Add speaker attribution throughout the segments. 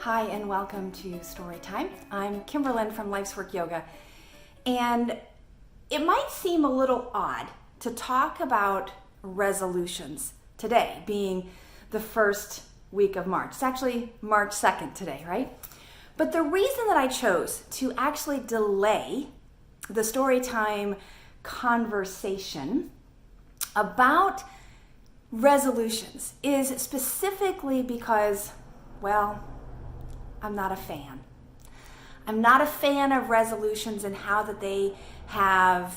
Speaker 1: Hi and welcome to Storytime. I'm Kimberlyn from Life's Work Yoga, and it might seem a little odd to talk about resolutions today, being the first week of March. It's actually March 2nd today, right? But the reason that I chose to actually delay the Storytime conversation about resolutions is specifically because, well, I'm not a fan. I'm not a fan of resolutions and how that they have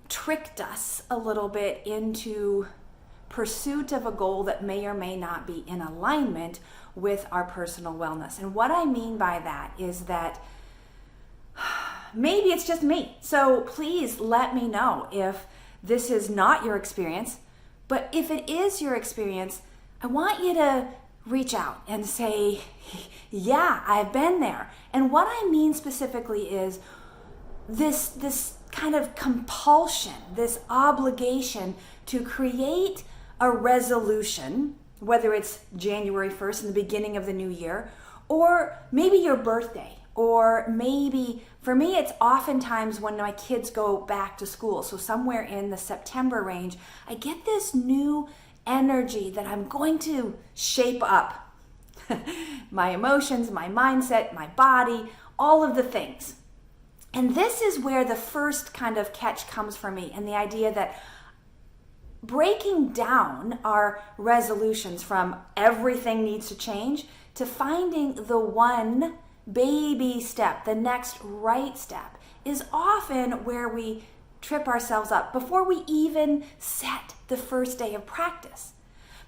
Speaker 1: tricked us a little bit into pursuit of a goal that may or may not be in alignment with our personal wellness. And what I mean by that is that maybe it's just me. So please let me know if this is not your experience. But if it is your experience, I want you to reach out and say, yeah, I've been there. And what I mean specifically is this kind of compulsion, this obligation to create a resolution, whether it's January 1st in the beginning of the new year, or maybe your birthday, or maybe, for me, it's oftentimes when my kids go back to school. So somewhere in the September range, I get this new energy that I'm going to shape up my emotions, my mindset, my body, all of the things. And this is where the first kind of catch comes for me, and the idea that breaking down our resolutions from everything needs to change to finding the one baby step, the next right step, is often where we trip ourselves up before we even set the first day of practice.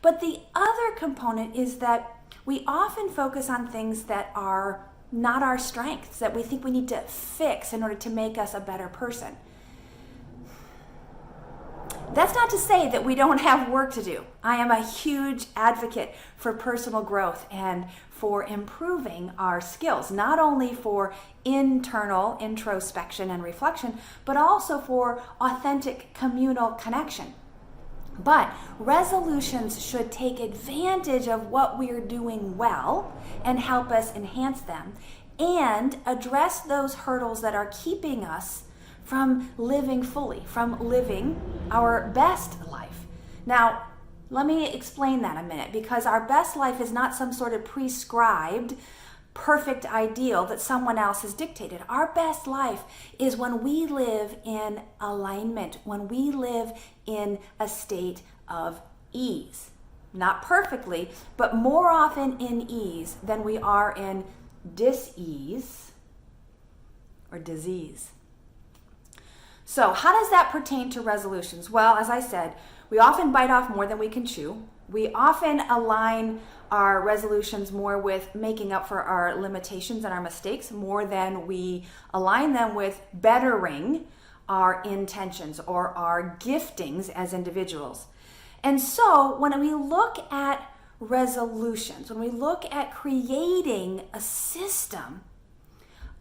Speaker 1: But the other component is that we often focus on things that are not our strengths, that we think we need to fix in order to make us a better person. That's not to say that we don't have work to do. I am a huge advocate for personal growth and for improving our skills, not only for internal introspection and reflection, but also for authentic communal connection. But resolutions should take advantage of what we're doing well and help us enhance them and address those hurdles that are keeping us from living fully, from living our best life. Now, let me explain that a minute, because our best life is not some sort of prescribed perfect ideal that someone else has dictated. Our best life is when we live in alignment, when we live in a state of ease. Not perfectly, but more often in ease than we are in dis-ease or disease. So how does that pertain to resolutions? Well, as I said, we often bite off more than we can chew. We often align our resolutions more with making up for our limitations and our mistakes more than we align them with bettering our intentions or our giftings as individuals. And so when we look at resolutions, when we look at creating a system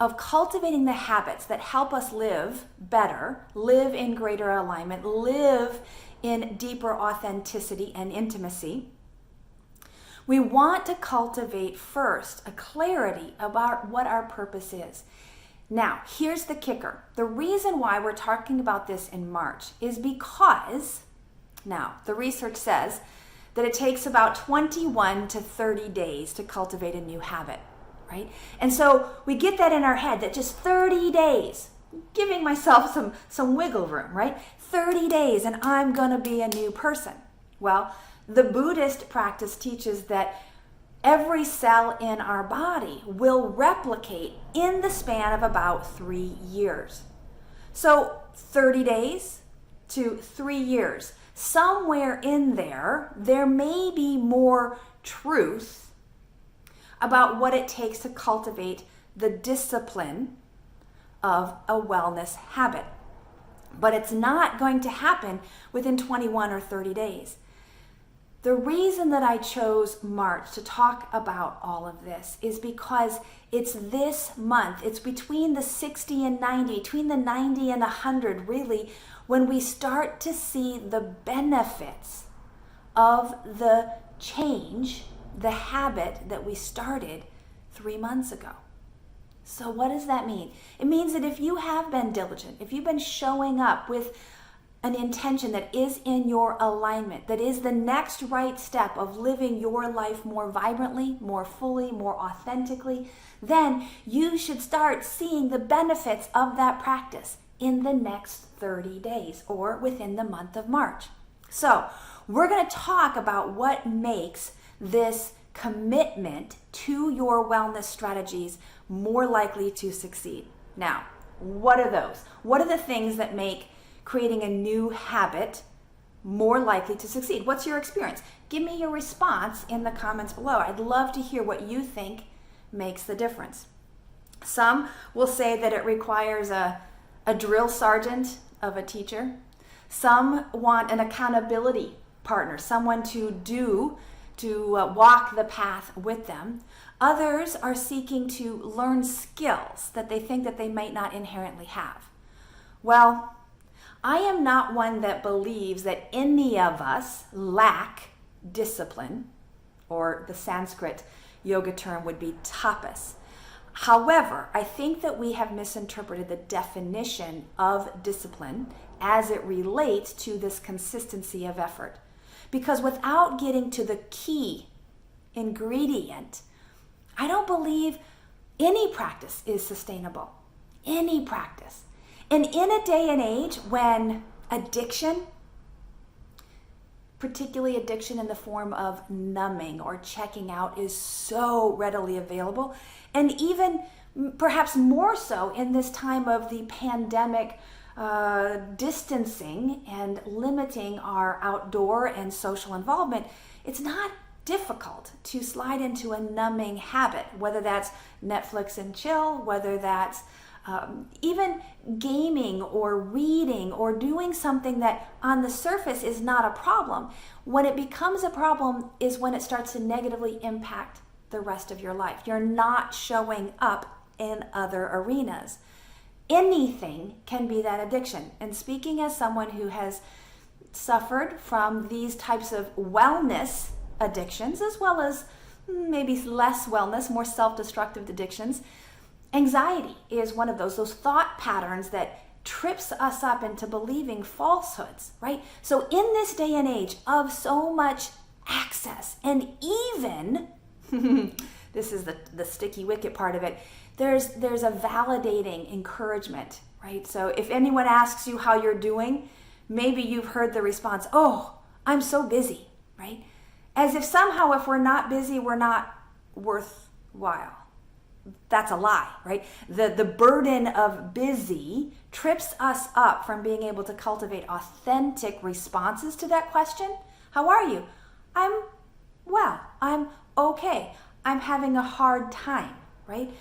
Speaker 1: of cultivating the habits that help us live better, live in greater alignment, live in deeper authenticity and intimacy, we want to cultivate first a clarity about what our purpose is. Now, here's the kicker. The reason why we're talking about this in March is because, now, the research says that it takes about 21 to 30 days to cultivate a new habit, right? And so we get that in our head that just 30 days, giving myself some wiggle room, right? 30 days and I'm going to be a new person. Well, the Buddhist practice teaches that every cell in our body will replicate in the span of about 3 years. So 30 days to 3 years. Somewhere in there may be more truth about what it takes to cultivate the discipline of a wellness habit. But it's not going to happen within 21 or 30 days. The reason that I chose March to talk about all of this is because it's this month, it's between the 60 and 90, between the 90 and 100 really, when we start to see the benefits of the change the habit that we started 3 months ago. So what does that mean? It means that if you have been diligent, if you've been showing up with an intention that is in your alignment, that is the next right step of living your life more vibrantly, more fully, more authentically, then you should start seeing the benefits of that practice in the next 30 days or within the month of March. So we're going to talk about what makes this commitment to your wellness strategies more likely to succeed. Now, what are those? What are the things that make creating a new habit more likely to succeed? What's your experience? Give me your response in the comments below. I'd love to hear what you think makes the difference. Some will say that it requires a drill sergeant of a teacher. Some want an accountability partner, someone to walk the path with them. Others are seeking to learn skills that they think that they might not inherently have. Well, I am not one that believes that any of us lack discipline, or the Sanskrit yoga term would be tapas. However, I think that we have misinterpreted the definition of discipline as it relates to this consistency of effort. Because without getting to the key ingredient, I don't believe any practice is sustainable. Any practice. And in a day and age when addiction, particularly addiction in the form of numbing or checking out, is so readily available, and even perhaps more so in this time of the pandemic, distancing and limiting our outdoor and social involvement, it's not difficult to slide into a numbing habit, whether that's Netflix and chill, whether that's even gaming or reading or doing something that on the surface is not a problem. When it becomes a problem is when it starts to negatively impact the rest of your life. You're not showing up in other arenas. Anything can be that addiction. And speaking as someone who has suffered from these types of wellness addictions, as well as maybe less wellness, more self-destructive addictions, anxiety is one of those thought patterns that trips us up into believing falsehoods, right? So in this day and age of so much access, and even, this is the sticky wicket part of it, there's a validating encouragement, right? So if anyone asks you how you're doing, maybe you've heard the response, "Oh, I'm so busy," right? As if somehow if we're not busy, we're not worthwhile. That's a lie, right? The burden of busy trips us up from being able to cultivate authentic responses to that question. How are you? I'm well. I'm okay. I'm having a hard time, right?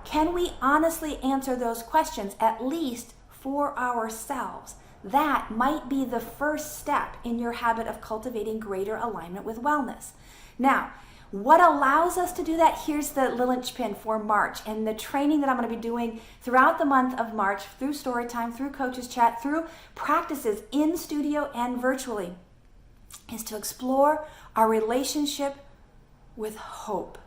Speaker 1: Can we honestly answer those questions, at least for ourselves? That might be the first step in your habit of cultivating greater alignment with wellness. Now, what allows us to do that? Here's the linchpin for March and the training that I'm going to be doing throughout the month of March, through Storytime, through Coaches Chat, through practices in studio and virtually, is to explore our relationship with hope.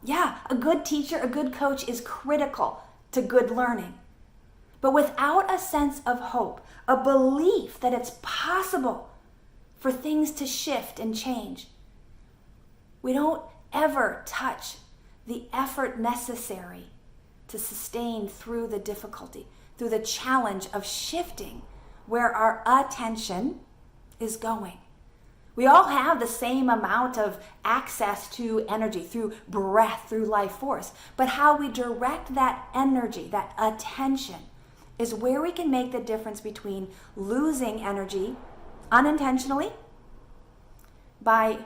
Speaker 1: Yeah, a good teacher, a good coach is critical to good learning. But without a sense of hope, a belief that it's possible for things to shift and change, we don't ever touch the effort necessary to sustain through the difficulty, through the challenge of shifting where our attention is going. We all have the same amount of access to energy through breath, through life force. But how we direct that energy, that attention, is where we can make the difference between losing energy unintentionally by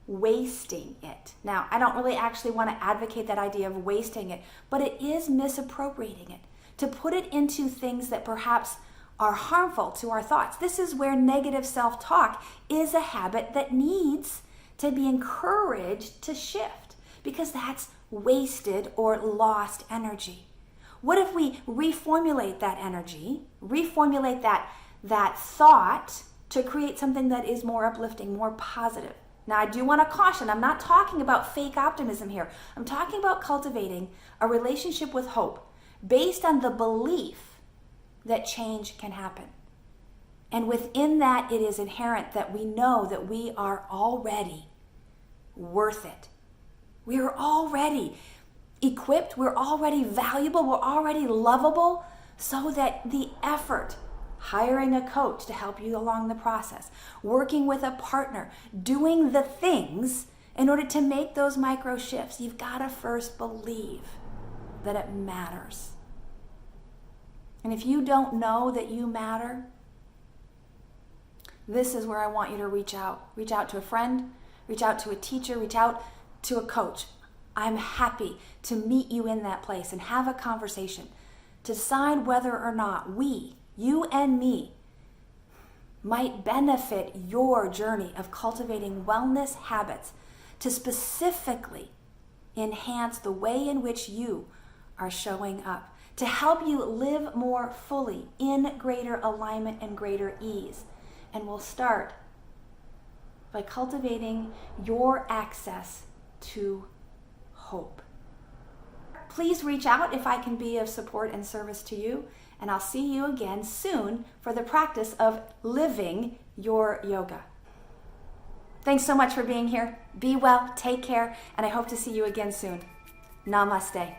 Speaker 1: wasting it. Now, I don't really actually want to advocate that idea of wasting it, but it is misappropriating it, to put it into things that perhaps are harmful to our thoughts. This is where negative self-talk is a habit that needs to be encouraged to shift, because that's wasted or lost energy. What if we reformulate that energy, reformulate that thought to create something that is more uplifting, more positive? Now, I do want to caution, I'm not talking about fake optimism here. I'm talking about cultivating a relationship with hope based on the belief that change can happen. And within that, it is inherent that we know that we are already worth it. We are already equipped, we're already valuable, we're already lovable, so that the effort, hiring a coach to help you along the process, working with a partner, doing the things in order to make those micro shifts, you've got to first believe that it matters. And if you don't know that you matter, this is where I want you to reach out. Reach out to a friend, reach out to a teacher, reach out to a coach. I'm happy to meet you in that place and have a conversation to decide whether or not we, you and me, might benefit your journey of cultivating wellness habits to specifically enhance the way in which you are showing up, to help you live more fully in greater alignment and greater ease. And we'll start by cultivating your access to hope. Please reach out if I can be of support and service to you, and I'll see you again soon for the practice of living your yoga. Thanks so much for being here. Be well, take care, and I hope to see you again soon. Namaste.